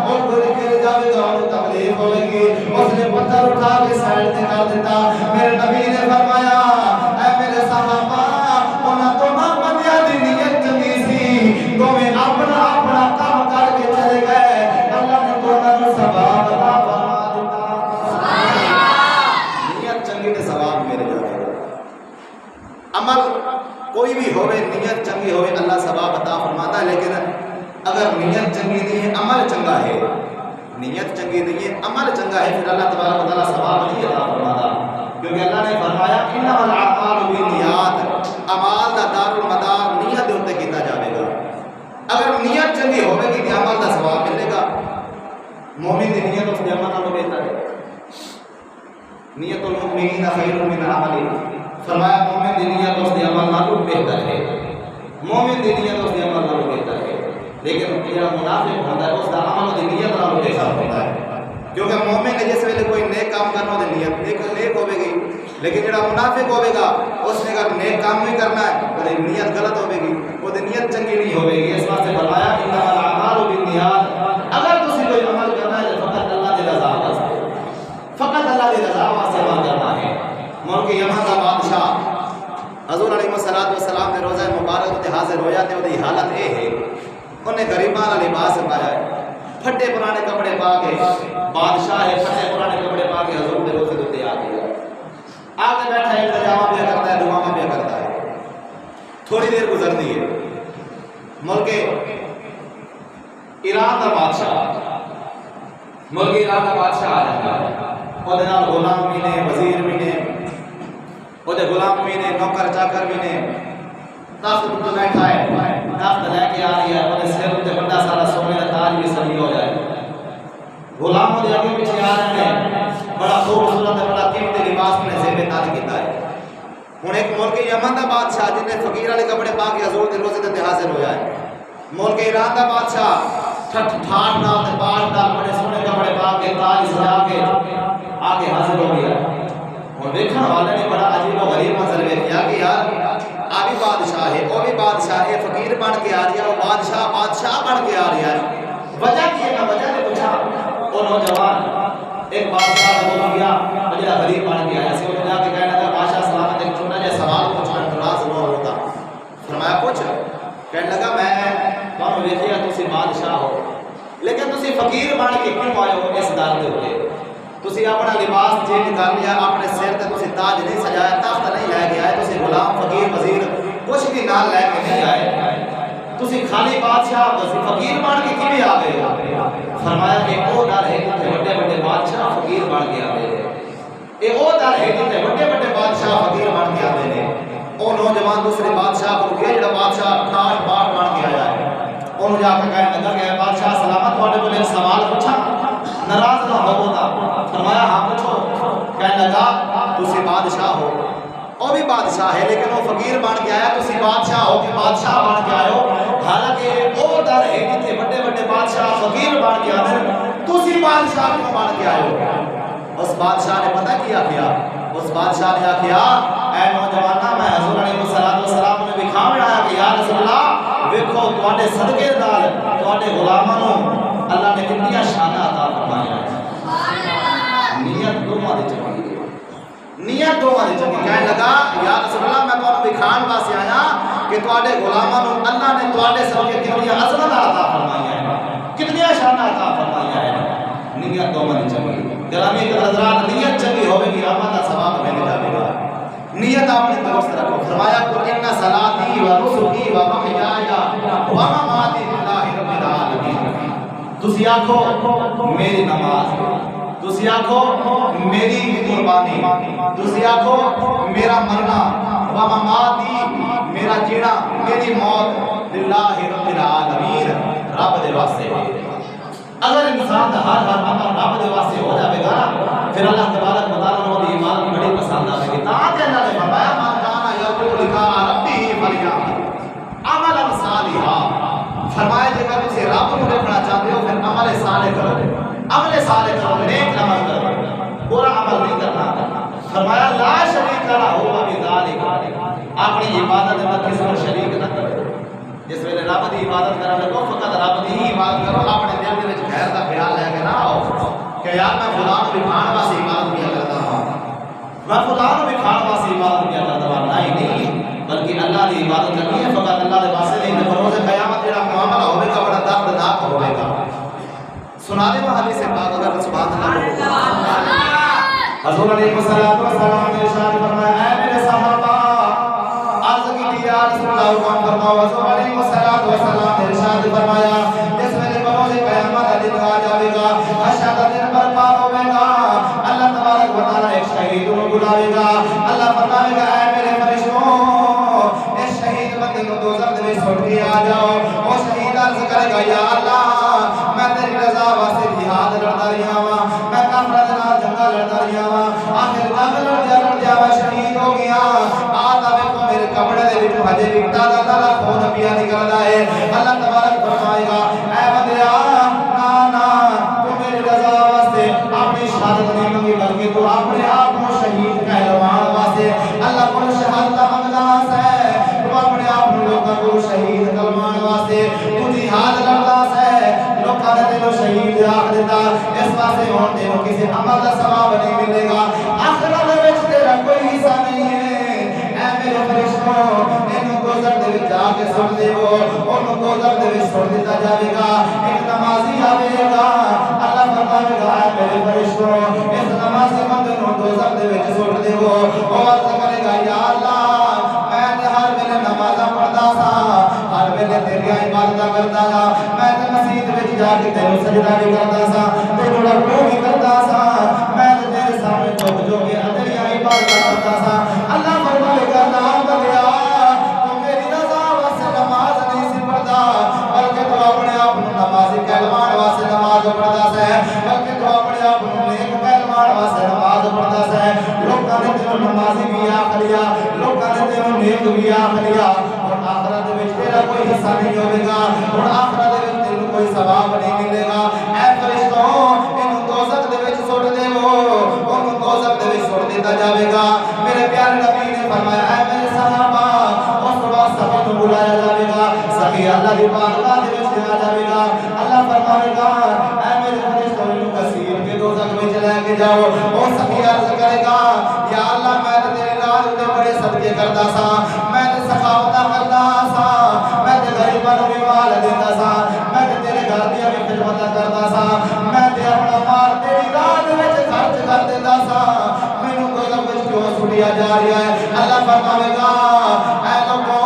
اور کوئی گر جاوے گا، اور تکلیف ہوے گی۔ اس نے پتھر اٹھا کے سائڈ تے کر دیتا۔ میرے نبی نے فرمایا اے میرے صحابہ، انہاں تو نہ بندیاں دی نیت چنگی سی، تمہیں اپنا اپنا کام کر کے چلے گئے، اللہ نے تو انہاں نوں ثواب عطا فرما دیتا۔ نیت چنگی تے ثواب میرے جاوے گا۔ عمل کوئی بھی ہوئے، نیت چنگی ہوئے، اللہ ثواب عطا فرماتا ہے، لیکن اگر نیت چنگی نہیں ہے، عمل چنگا ہے، نیت چنگی نہیں ہے، عمل چنگا ہے، پھر اللہ تبارک و تعالیٰ ثواب نہیں عطا فرماتا، کیونکہ اللہ نے فرمایا انما الاعمال بالنیات، اعمال دا دار المدار نیت دے اوتے کیتا جاوے گا۔ اگر نیت چنگی ہوے گی تے عمل دا ثواب ملے گا۔ مومن دی نیت اس دے عمل نالوں بہتر ہے۔ نیت المؤمنین خیر من عملہ، فرمایا مومن دی نیت اس دے عمل نالوں بہتر ہے، مومن دی نیت اس دے عمل نالوں بہتر ہے، لیکن جڑا منافق ہوندا ہے اس دا عمل دی نیت نالوں بہتر ہوندا ہے، کیونکہ مومن نے جس ویلے کوئی نیک کام کرنا دی نیت نیک ہوے گی، لیکن جڑا منافق ہوے گا اس نے اگر نیک کام نہیں کرنا ہے تو نیت غلط ہوے گی، وہ دی نیت چنگی نہیں ہوے گی۔ اس واسطے فرمایا انما الاعمال بالنیات، اگر تسی کوئی عمل کرنا ہے تو فقط اللہ دی رضا واسطے، فقط اللہ دی رضا واسطے عمل کرنا ہے۔ ملک یمن دا بادشاہ حضور علیہ الصلوۃ والسلام دے روزہ مبارک تے حاضر ہویا تے اودی حالت اے ہے، انہیں غریباں دا لباس پایا ہے، پھٹے پرانے کپڑے پا کے، بادشاہ ہے، پھٹے پرانے کپڑے پا کے حضور دے روزے تے آ گیا، آ کے بیٹھا ہے، التجاواں بھی کرتا ہے، دعاواں بھی کرتا ہے۔ تھوڑی دیر گزرتی ہے، ملک ایران دا بادشاہ آ جاتا ہے، اودے نال غلام بھی نے، وزیر بھی نے، اودے غلام بھی نے، نوکر چاکر بھی نے، تخت تے بیٹھا ہے، تخت لے کے آ رہی ہے، اودے سر تے بڑا سارا سونے دا تاج بھی سجی ہو جائے، غلام دے اگے پیچھے آ رہے ہیں، بڑا خوبصورت بڑا قیمتی لباس میں زیب تاج کیتا ہے۔ ہن ایک ملک یمن دا بادشاہ جن نے فقیر والے کپڑے پا کے حضور دے روزے تے حاضر ہویا ہے، ملک ایران دا بادشاہ ٹھٹ ٹھاٹ نال تے باج نال بڑے سونے کپڑے پا کے تاج سجا کے آ کے حاضر ہو گیا۔ ہن دیکھن والے نے بڑا عجیب و غریب منظر ویکھیا کہ یار آ بھی بادشاہ ہے، وہ بھی بادشاہ ہے، فقیر بن کے آ رہا ہے، وہ بادشاہ بن کے آ رہا ہے، وجہ کی ہے؟ وجہ نے پوچھا، وہ نوجوان ایک بادشاہ کو گیا، جڑا غریب بن کے آیا سی، وہ جا کے کہنے لگا بادشاہ سلامت، ایک چھوٹا جہا سوال پوچھنا اعتراض نہ ہوتا۔ فرمایا پوچھ، کہنے لگا میں تمہیں ویکھیا تسی بادشاہ ہو، لیکن تسی فقیر بن کے کیوں آئے ہو اس در دے اوتے؟ تسی اپنا لباس چینج کر لیا، اپنے سر تے تسی تاج نہیں سجایا، تخت نہیں لے کے آئے، تسی غلام فقیر وزیر کچھ بھی نال لے کے نہیں آئے، تسی خالی بادشاہ فقیر بن کے کیویں آ گئے ہو؟ فرمایا کہ وہ در ہے جتھے بڑے بڑے بادشاہ فقیر بن کے آتے ہیں، یہ وہ در ہے جتھے بڑے بڑے بادشاہ فقیر بن کے آتے ہیں۔ وہ نوجوان دوسرے بادشاہ کو گیا جڑا بادشاہ ٹھاٹ باٹ بن کے آیا ہے، انہوں جا کے کہنے لگا کہ بادشاہ سلامت، تھوڑے کو ایک سوال پوچھا، ناراض نہ ہو تا؟ فرمایا ہاں پوچھو۔ کہنے لگا تسی بادشاہ ہو، وہ بھی بادشاہ ہے لیکن وہ فقیر بن کے آیا، تسی بادشاہ ہو کہ بادشاہ بن کے آئے ہو؟ حالانکہ وہ در ہے جتھے بڑے بڑے بادشاہ فقیر بن کے آتے ہیں، تسی بادشاہ کیوں بن کے آئے ہو؟ اس بادشاہ نے پتہ کیا کیا؟ اس بادشاہ نے کیا اے نوجوانہ، میں حضور علیہ السلام نے دکھاویں آیا کہ یا رسول اللہ ویکھو تواڈے صدقے نال تواڈے غلاماں نوں اللہ نے کتنی شان عطا فرمائی ہے۔ نیت دوواں دی چنگی ہے، نیت دوواں دی چنگی۔ کہنے لگا یا رسول اللہ میں تانوں دکھان واسطے آیا کہ تواڈے غلاماں نوں اللہ نے تواڈے صدقے کتنی عظمت عطا فرمائی ہے، کتنی شان عطا فرمائی ہے۔ نیت دوواں دی چنگی۔ گرامی حضرات، نیت چنگی ہوے گی عمل دا ثواب مل جائے گا۔ نیت اپنے درست رکھو۔ فرمایا قل ان صلاتی و نسکی و محیای و مماتی للہ رب العالمین۔ تسی آکھو میری نماز، تسی آکھو میری قربانی، تسی آکھو میرا مرنا، و مماتی میرا جینا، میری موت للہ رب العالمین، رب دے واسطے ہے۔ اگر انسان دا ہر عمل رب دے واسطے ہو جاوے گا پھر اللہ تبارک و تعالیٰ نو دی ایمان بڑی پسند آوے گی۔ تاں تے اللہ نے فرمایا من کانا یرجو لقاء ربہ فلیعمل عملا صالحا، فرمایا جے اگر تسی رب نو دیکھنا چاہتے ہو پھر عمل صالح کرو، عمل صالح کرو، نیک عمل کرو، برا عمل نہیں کرنا۔ فرمایا لا شریک لہ بذالک، اپنی عبادت میں کسی کو شریک نہ کرو۔ جس ویلے رب دی عبادت کرن لگو فقط رب دی ہی عبادت کرو، اپنے دل دے وچ غیر دا خیال لے کے نہ آؤ کہ یار میں فلاں نوں کھان واسطے عبادت کیا کرتا ہوں، میں فلاں نوں کھان واسطے عبادت کیا کرتا ہوں، نہیں بلکہ اللہ دی عبادت کرنی ہے فقط اللہ دے واسطے نہیں۔ بروز قیامت جڑا معاملہ ہوے گا بڑا دردناک ہوے گا۔ سنا دے وہ حدیث پاک اگر سبحان اللہ۔ حضور علیہ الصلوۃ والسلام نے ارشاد فرمایا اے میرے صحابہ، عرض کی یا رسول اللہ حکم فرماؤ۔ حضور علیہ الصلوۃ والسلام نے ارشاد فرمایا جس میں بروز قیامت دن آ جاوے گا، اشہد دن برپا ہوے گا، اللہ تبارک و تعالی ایک شہید کو بلاوے گا، اللہ فرمائے گا اے میرے فرشتوں اس شہید بندے کو دوزخ میں سٹ کے آ جاؤ۔ وہ شہید عرض کرے گا یا اللہ میں تیری رضا واسطے جہاد لڑتا رہیا ہوں، میں کافروں دے نال جنگ لڑتا رہیا ہوں، آخر جنگ لڑدیا میں شہید ہو گیا۔ آتا ویکھو میرے کپڑے دے وچوں ہجے بھی تازہ تازہ خون پیا نکلدا ہے۔ اللہ تبارک فرمائے گا اے بندیا نا نا تو میری رضا واسطے اپنی شہادت نہیں منگی بلکہ تو اپنے آپ کو شہید کہلوان واسطے اللہ کو شہادت منگدا ہے، تو اپنے آپ کو لوکاں کو شہید کہلوان واسطے تو جہاد لڑدا ہے، لوکاں نے تینوں شہید آکھ دیتا، اس واسطے ہن تینوں کسی عمل دا ثواب نہیں ملے گا، آخرت دے وچ تیرا کوئی حصہ نہیں ہے۔ اے میرے فرشتوں اینوں دوزخ دے وچ جا کے سٹ دیو، اونوں دوزخ دے وچ سٹ دتا جاوے گا۔ ایک نمازی آوے گا، اللہ فرمائے گا اے میرے فرشتوں اس نمازی بندے نوں دوزخ دے وچ سٹ دیو۔ او عرض کرے گا یا اللہ میں تے ہر ویلے نمازاں پڑھدا سا، ہر ویلے تیری عبادت کردا سا، میں تے مسجد وچ جا کے تینوں سجدہ بھی کردا سا، تینوں رکوع بھی کردا سا، میں تے تیرے سامنے جھک جھک کے تیری عبادت کردا سا۔ اللہ فرمائے گا نا بندیا تو میری رضا واسطے نماز نہیں سی پڑھدا بلکہ تو اپنے آپ کو نمازی کہلوان واسطے نماز پڑھدا ہے، بلکہ تو اپنے آپ کو نیک کہلوان واسطے نماز پڑھدا ہے۔ لوکاں نے تینوں نمازی بھی آکھ لیا، لوکاں نے تینوں نیک بھی آکھ لیا، اور آخرت وچ تیرا کوئی حصہ نہیں ہوے گا، اور آخرت وچ تینوں کوئی ثواب نہیں ملے گا۔ اے فرشتوں اینوں دوزخ دے وچ سٹ دیو، اونوں دوزخ دے وچ سٹ دتا جاوے گا۔ میرے پیارے نبی نے فرمایا اے میرے صحابہ اس وقت سبھی کو بلایا جاوے گا، سبھی اللہ دی بارگاہ دے وچ آ جاوے گا۔ اللہ فرمائے گا اے میرے فرشتوں اینوں کثیر کے دوزخ وچ لے کے جاؤ۔ او سبھی عرض کرے گا یا اللہ میں تے تیرے نال تے بڑے صدقے کردا سا، میں تے سخاوتاں کردا سا، میں تے غریباں نوں بھی مال دیندا سا، میں تے تیرے گھر دیاں بھی خدمتاں کردا سا، میں تے اپنا مال تیری راہ دے وچ خرچ کر دیندا سا، مینوں دوزخ وچ کیوں سٹیا جا رہا ہے؟ اللہ فرماوے گا اے لوگوں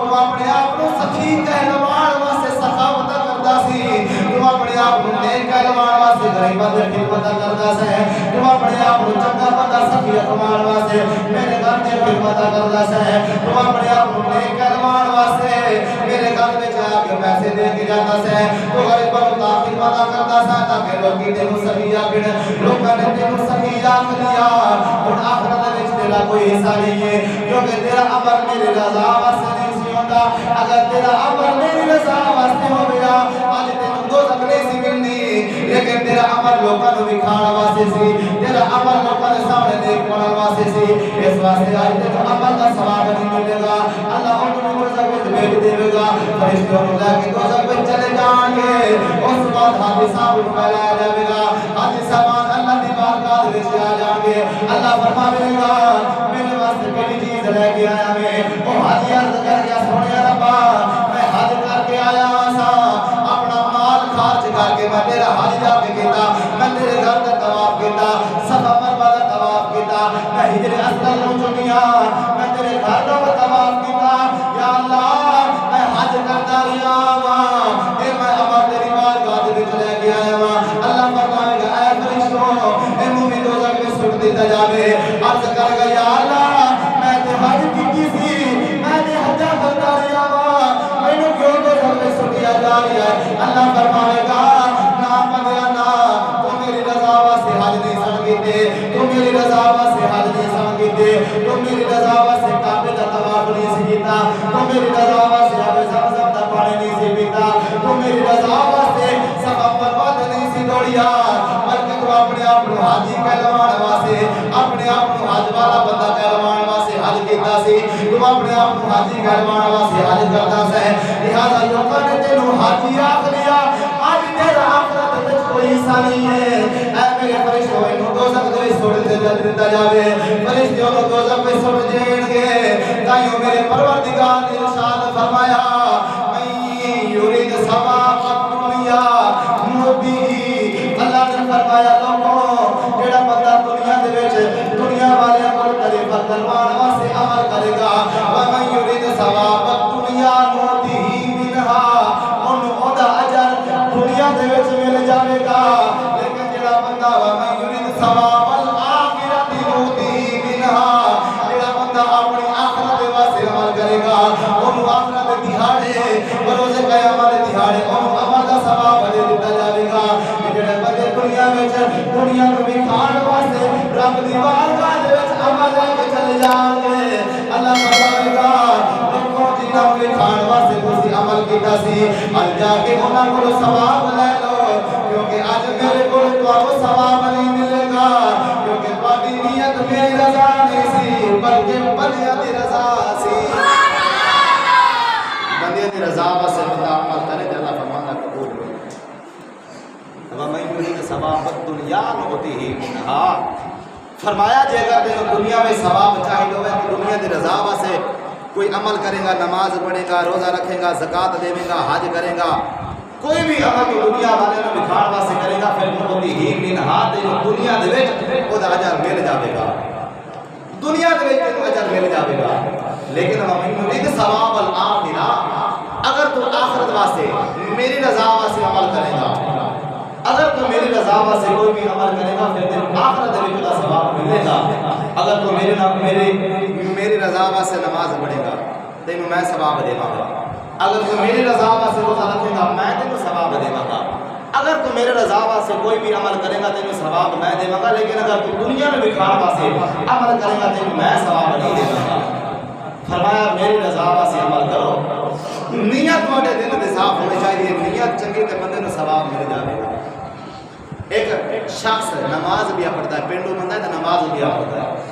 تو اپنے آپ کو سخی کہلوان واسطے سخاوت کردا سی، تو اپنے آپ کو نیک کہلوان واسطے غریباں دی خدمت کردا سی، تو اپنے آپ کو چنگا بندہ سخی کہلوان واسطے میرے گھر دی خدمت کردا سی، تو اپنے آپ کو نیک کہلوان واسطے میرے گھر وچ آ کے پیسے دے کے جاتا سی، تو غریباں دی خدمت کردا سی تاکہ لوگ تینوں سخی آکھن، لوکاں نے تینوں سخی آکھ لیا۔ اور آخرت وچ تیرا کوئی حصہ نہیں ہے کیونکہ تیرا عمل میری رضا واسطے نہیں سی ہوندا۔ اگر تیرا عمل میری رضا واسطے ہو گیا اج تینوں دوزخ نہیں سی ملنی، لیکن تیرا عمل لوکاں نوں وکھاؤن واسطے سی، تیرا عمل لوکاں دے سامنے نیک بناؤن واسطے سی، اس واسطے اج تینوں عمل دا ثواب نہیں ملے گا۔ اللہ انہوں دوزخ وچ بھیج دے گا، فرشتوں نوں لے کے دوزخ وچ چلے جان گے۔ اس بعد حاجی صاحب نوں پھیلایا جائے گا، حاجی صاحب اللہ دی بارگاہ وچ آ جان گے۔ اللہ فرماوے گا میرے واسطے کیڑی چیز لے کے آیا میں؟ او حاجی عرض کر کے سونے ربا میں حج کر کے آیا سا، اپنا مال خرچ کر کے میں تیرا حج جا کے کیتا، میں تیرے گھر دا طواف کیتا، صفا مروا دا طواف کیتا، میں ہجر اسود نوں چنیا، میں تیرے گھر دا طواف کیتا۔ یا اللہ میں حج کردا رہیا وا، اے میں عمر تیری بارگاہ دے وچ لے کے آیا وا۔ اللہ فرمائے گا اے فرشتوں دیتا جاوے عرض کر گا یا اللہ میں تے حج کی سی میں تے حجہ کرتا رہا وا مینوں کیوں تو سب سٹیا جا رہا ہے اللہ فرمائے گا نا بندیا نا تو میری رضا واسطے حج نہیں سن کیتے تو میری رضا واسطے حج نہیں سن کیتے تو میری رضا واسطے کعبے دا طواف نہیں سی کیتا تو میری رضا واسطے ابے زمزم دا پانی نہیں سی پیتا تو میری رضا واسطے سبب برباد نہیں سی دوڑیا بلکہ تو اپنے آپ کو حاجی کہلوان واسطے اپنے آپ کو حج والا بندہ کہلوان واسطے حج کیتا سی تو اپنے آپ کو حاجی کہلوان واسطے حج کرتا ہے لہذا لوگوں نے تینوں حاجی آکھ لیا آج تیرا آخرت وچ کوئی حصہ نہیں ہے اے میرے فرشتوں انہوں دوزخ دے چھوڑ دیتا جاوے فرشتوں کو دوزخ میں چھوڑ دین گے تائیوں میرے پروردگار نے ارشاد فرمایا من یرید ثواب الدنیا نؤتیہ اللہ نے فرمایا لوگوں جڑا بندہ دنیا دے وچ دنیا والے کو طریقہ کروان واسطے عمل کرے گا ومن یرید ثواب الدنیا نؤتیہ منہا انہوں دا اجر دنیا دے وچ مل جاوے گا لیکن جڑا بندہ ومن یرید ثواب الآخرۃ نؤتیہ منہا جڑا بندہ اپنی آخرت واسطے عمل کرے گا انہوں آخرت دیہاڑے روز قیامت دیہاڑے انہوں عمل دا ثواب دے دتا جاوے گا جڑے بندے دنیا وچ دنیا نوں وکھاڑ واسطے رب دی بارگاہ دے وچ عمل لے کے چلے جان گے اللہ فرمائے گا لوگوں جنہاں نوں وکھاڑ واسطے تسی عمل کیتا سی اج جا کے انہاں کول ثواب لے لو کیونکہ اج میرے کول تانوں ثواب نہیں ملے گا کیونکہ تہاڈی نیت میری رضا نہیں سی بلکہ بندیاں دی رضا سی بندیاں دی رضا واسطے بندہ عمل کرے تے اللہ فرماندا قبول کرے ومن یرید ثواب الدنیا نؤتیہ منہا فرمایا جے اگر تینوں دنیا میں ثواب چاہیے ہوئے تو دنیا دی رضا واسطے کوئی عمل کرے گا نماز پڑھے گا روزہ رکھے گا زکوٰۃ دے گا حج کرے گا کوئی بھی عمل تو دنیا والے نوں دکھاڑ واسطے کرے گا پھر نؤتیہ منہا تینوں دنیا دے وچ او دا اجر مل جاوے گا دنیا دے وچ تینوں اجر مل جاوے گا لیکن ومن یرید ثواب الآخرہ اگر تو آخرت واسطے میری رضا واسطے عمل کرے گا اگر تو میری رضا واسطے کوئی بھی عمل کرے گا پھر تین آخرت دے وچ ثواب ملے گا اگر تو میری رضا واسطے نماز پڑھے گا تینوں میں ثواب دیواں گا اگر تو میری رضا واسطے روزہ رکھے گا میں تینوں ثواب دیواں گا اگر تو میرے رضا واسطے کوئی بھی عمل کرے گا تینوں ثواب میں دیواں گا لیکن اگر تو دنیا میں وکھاڑ واسطے عمل کرے گا تینوں میں ثواب نہیں دیواں گا فرمایا میری رضا واسطے عمل کرو نیت تواڈے دل دے صاف ہونی چاہیے نیت چنگی تے بندے نوں ثواب مل جاوے گا ایک شخص نماز بھی پڑھتا ہے پنڈو بندہ ہے تو نماز بھی پڑھتا ہے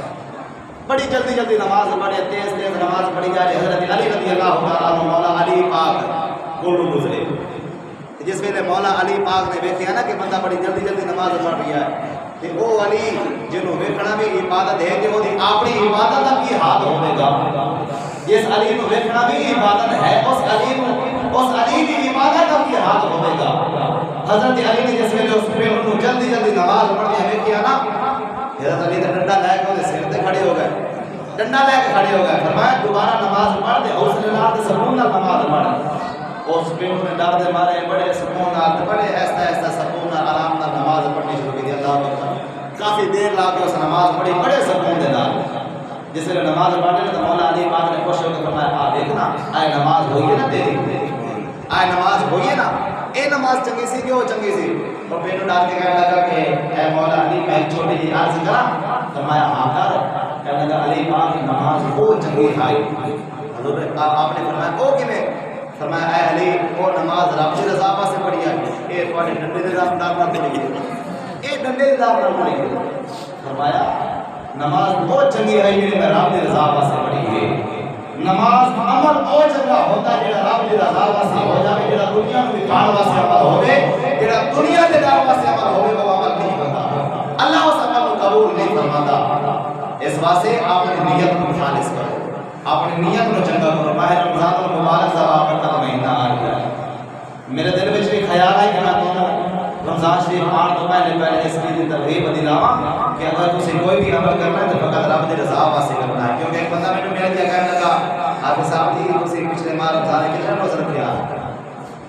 بڑی جلدی جلدی نماز پڑھے تیز نماز پڑھی جا رہی حضرت علی رضی اللہ تعالیٰ عنہ مولا علی پاک گولو گزرے جس ویلے مولا علی پاک نے ویکھیا نا کہ بندہ بڑی جلدی جلدی نماز پڑھ رہا ہے کہ او علی جنوں ویکھنا بھی عبادت ہے کہ وہ اپنی عبادت دا کی حال ہوے گا جس علی نوں ویکھنا بھی عبادت ہے اس علی دی عبادت دا کی حال ہوے گا حضرت علی نے جس ویلے اس پہ انہوں جلدی جلدی نماز پڑھتے ہوئے کیا نا حضرت علی نے ڈنڈا لے کے سر تے کھڑے ہو گئے ڈنڈا لے کے کھڑے ہو گئے فرمایا دوبارہ نماز پڑھ دے حوصلے نال تے سکون نال نماز پڑھ اس پہ انہوں نے ڈر دے مارے بڑے سکون نال بڑے ایسا ایسا سکون نال آرام نال نماز پڑھنی شروع کی اللہ اکبر کافی دیر لا کے اس نماز پڑھی بڑے سکون دے نال جس ویلے نماز پڑھے تو مولا علی پاک نے خوش ہو کے فرمایا آ دیکھنا آئے نماز ہوئی ہے نا تیری آئے نماز ہوئی ہے نا اے نماز چنگی سی کہ وہ چنگی سی اور بیٹو ڈال کے کہنے لگا کہ اے مولا علی میں چھوٹی جی عرض کرا فرمایا ہاں کر کہنے لگا علی پاک کی نماز وہ چنگی آئی حضور آپ نے فرمایا وہ کیویں فرمایا اے علی وہ نماز رب کی رضا واسطے پڑھی ہے اے تواڈے ڈنڈے دے نال پڑھی ہے اے ڈنڈے دے نال پڑھی ہے فرمایا نماز بہت چنگی ہے جڑی میں رب دی رضا واسطے پڑھی ہے نماز عمل او چنگا ہوتا ہے جڑا رب دی رضا واسطے ہو جاوے جڑا دنیا نوں دکھاڑ واسطے عمل ہوے جڑا دنیا دے ڈر واسطے عمل ہوے وہ عمل نہیں ہوتا اللہ اس عمل کو قبول نہیں فرماتا اس واسطے اپنی نیت کو خالص کرو اپنی نیت کو چنگا کرو ماہ رمضان المبارک دا بابرکت کا مہینہ آ گیا میرے دل وچ بھی خیال ہے کہ میں رمضان شریف آن تو پہلے اس کی ترغیب دلاواں کہ اگر تسی کوئی بھی عمل کرنا ہے تو فقط رب دی رضا واسطے کرنا ہے کیونکہ ایک بندہ میرے میرے کہنے لگا حافظ صاحب جی تسی پچھلے ماہ رمضان کتنے روزے رکھے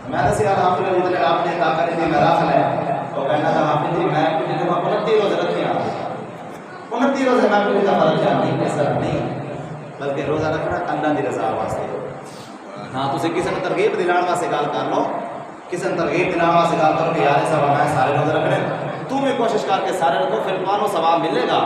میں نے سیا الحمدللہ جتنے آپ نے طاقت دی میرا خل ہے تو کہنا لگا حافظ جی میں کتنے 29 روزے رکھے بندی روزہ میں کوئی فرض جانتی نہیں بلکہ روزہ رکھنا اللہ دی رضا واسطے. ہاں تسی کسی نے ترغیب دلانے واسطے گل کر لو, کسی نے ترغیب دلانے واسطے گل کرو کہ یار سب میں سارے روزے رکھنے, تو بھی کوشش کر کے سارے رکھو, پھر تمہیں ثواب ملے گا.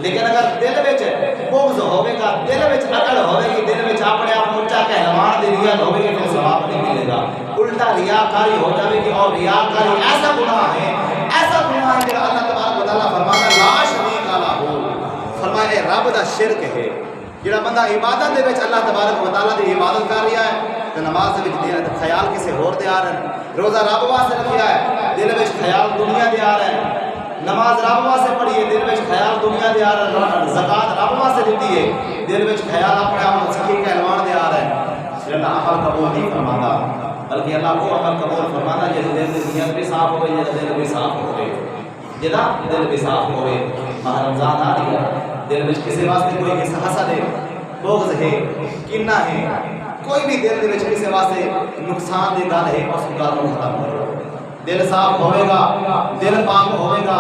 لیکن اگر دل وچ بغض ہوے گا, دل وچ اکڑ ہوے گی, دل وچ اپنے آپ اونچا کہلوان دی نیت ہوے گی, پھر ثواب نہیں ملے گا. الٹا ریاکاری ہو جائے گی, اور ریاکاری ایسا گناہ ہے, ایسا گناہ ہے کہ اللہ تبارک و تعالیٰ فرماتا لا شریک لہ, فرمایا رب دا شرک ہے. جڑا بندہ عبادت دے وچ اللہ تبارک و تعالیٰ دی عبادت کر رہا ہے تے نماز دے وچ خیال کسے ہور دے آ رہا ہے, روزہ رب واسطے رکھیا ہے دل وچ خیال دنیا دے آ رہا ہے, نماز رب واسطے پڑھی ہے دل وچ خیال دنیا دے آ رہا ہے, زکات رب واسطے دیتی ہے دل وچ خیال اپنے آپ سخی کہلوان دے آ رہا ہے. اللہ عمل قبول نہیں فرماتا, بلکہ اللہ کو عمل قبول فرماتا جے دل دی نیت بھی صاف ہوے, جے دل بھی صاف ہوے, جدا دل بھی صاف ہوے. ماہ رمضان آ رہی ہے, دل وچ کسی واسطے کوئی حسد ہے, بغض ہے, کینہ ہے, کوئی بھی دل دے وچ کسی واسطے نقصان دی گل ہے, اس گل نوں ختم کرو. دل صاف ہوئے گا, دل پاک ہوئے گا,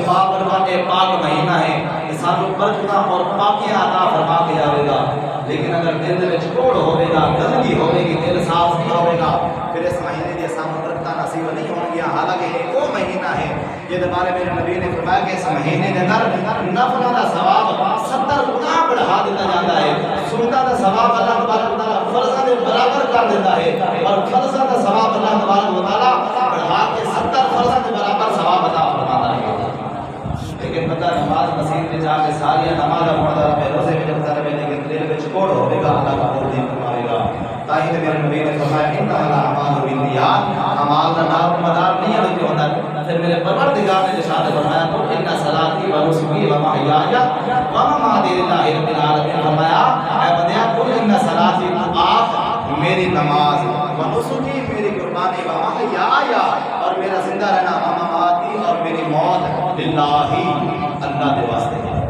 پاک فرمان ایک پاک مہینہ ہے, انسان کو برکتاں اور پاکیاں عطا فرما کے جاوے گا. لیکن اگر دل دے وچ کوڑ ہوئے گا, گندگی ہوئے گی, دل صاف نہ ہوئے گا, پھر اس مہینے دی سانوں برکتاں نصیب نہیں ہوں گیا. حالانکہ ایک وہ مہینہ ہے جس بارے میرے نبی نے فرمایا کہ اس مہینے دے اندر نفل دا ثواب 70 گنا بڑھا دیتا جاتا ہے, سنتاں دا ثواب اللہ تبارک و تعالیٰ فرضاں دے برابر کر دیتا ہے, اور فرضاں دا ثواب اللہ تبارک و تعالیٰ بڑھا کے 70 فرضاں دے برابر ثواب عطا فرماتا ہے. لیکن بندہ نماز مسجد میں جا کے ساری نماز پڑھتا رہے, روزے میں جلتا رہے, لیکن دل میں کوڑ ہوے گا, اللہ کا قبول نہیں فرمائے گا. تاہی تو میرے نبی نے فرمایا انما الاعمال بالنیات, اعمال کا نام مدار نہیں ہے کہ ہوتا. پھر میرے پروردگار نے ارشاد فرمایا تو ان صلاتی و نسکی و محیای و مماتی للہ رب العالمین, فرمایا اے بندیا قل ان صلاتی, آپ میری نماز, و نسکی میری قربانی, و محیای اور میرا زندہ رہنا, و مماتی اور میری موت للہ اللہ دے واسطے ہے.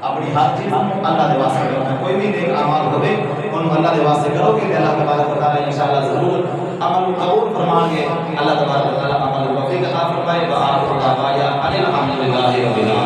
اپنی ہر چیز اللہ دے واسطے کرو, کوئی بھی نیک اعمال ہوے ان اللہ دے واسطے کرو کہ اللہ تبارک و تعالیٰ انشاءاللہ ضرور عمل قبول فرمائیں گے. اللہ تبارک و تعالیٰ عمل توفیق عطا فرمائے. وآخر دعوانا ان الحمد للہ رب العالمین.